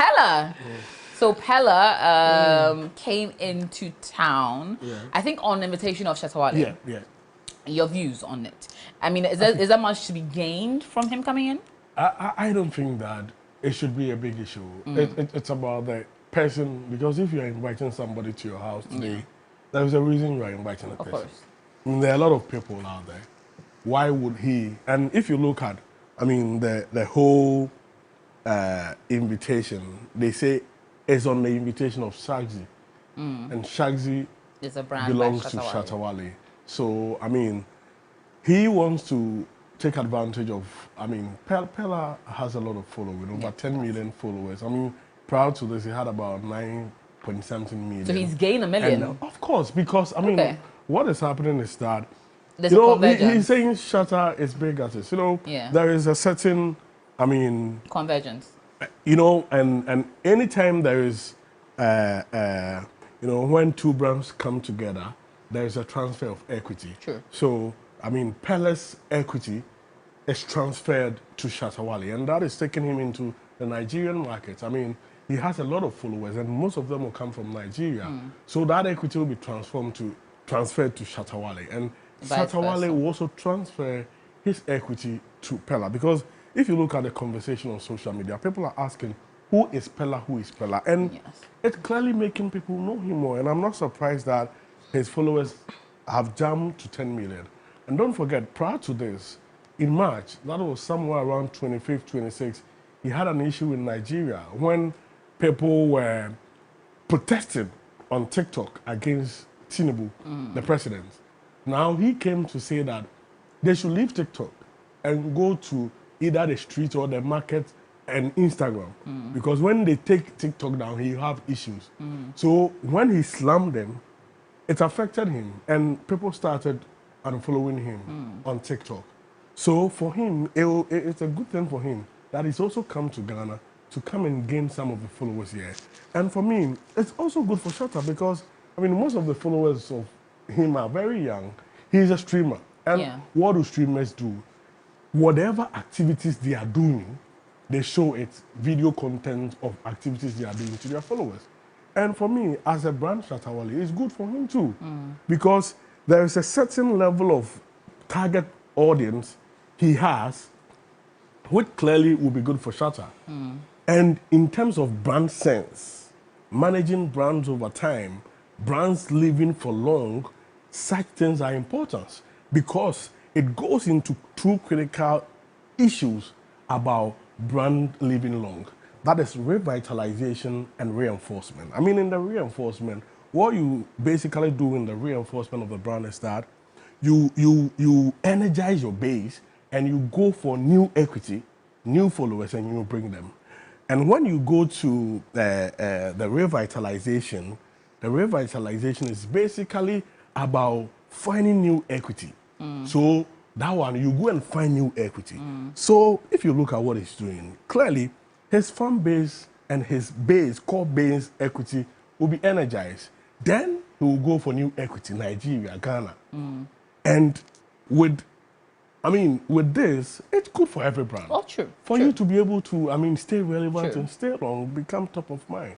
Peller. So Peller came into town, I think on invitation of Shatta Wale. Yeah. Your views on it? I mean, is there much to be gained from him coming in? I don't think that it should be a big issue. It's about the person, because if you're inviting somebody to your house today, there's a reason you're inviting a person. Of course. I mean, there are a lot of people out there. Why would he? And if you look at, I mean, the whole invitation, they say it's on the invitation of Shagzy. And Shagzy It's a brand belongs like to Shatta Wale. So, I mean, he wants to take advantage of, I mean, Peller has a lot of followers, over 10 million followers. I mean, prior to this, he had about 9-point-something million. So he's gained 1 million? And, of course, because, I mean, what is happening is that, there's he's saying Shatta is big artist. There is a certain, I mean... convergence. And anytime there is, when two brands come together, there is a transfer of equity. True. So, I mean, Peller's equity is transferred to Shatta Wale, and that is taking him into the Nigerian market. I mean, he has a lot of followers, and most of them will come from Nigeria. So that equity will be transferred to Shatta Wale, and Shatta Wale will also transfer his equity to Peller. Because if you look at the conversation on social media, people are asking, who is Peller, who is Peller? And it's clearly making people know him more, and I'm not surprised that his followers have jumped to 10 million. And don't forget, prior to this, in March, that was somewhere around 25th, 26th, he had an issue in Nigeria when people were protesting on TikTok against Tinubu, the president. Now he came to say that they should leave TikTok and go to either the street or the market and Instagram. Because when they take TikTok down, he have issues. So when he slammed them, it affected him, and people started unfollowing him on TikTok. So for him, it's a good thing for him that he's also come to Ghana to come and gain some of the followers here. And for me, it's also good for Shatta because, I mean, most of the followers of him are very young. He's a streamer. And what do streamers do? Whatever activities they are doing, they show it, video content of activities they are doing to their followers. And for me, as a brand, Shatta Wale, it's good for him too. Because there is a certain level of target audience he has, which clearly will be good for Shatta. And in terms of brand sense, managing brands over time, brands living for long, such things are important because it goes into two critical issues about brand living long. That is revitalization and reinforcement. I mean, in the reinforcement, what you basically do in the reinforcement of the brand is that you energize your base and you go for new equity, new followers, and you bring them. And when you go to the revitalization is basically about finding new equity. So that one, you go and find new equity. So if you look at what he's doing, clearly his fan base and his core base equity will be energized. Then he will go for new equity, Nigeria, Ghana. And with this, it's good for every brand. Oh, true. For you to be able to, stay relevant and stay long, become top of mind.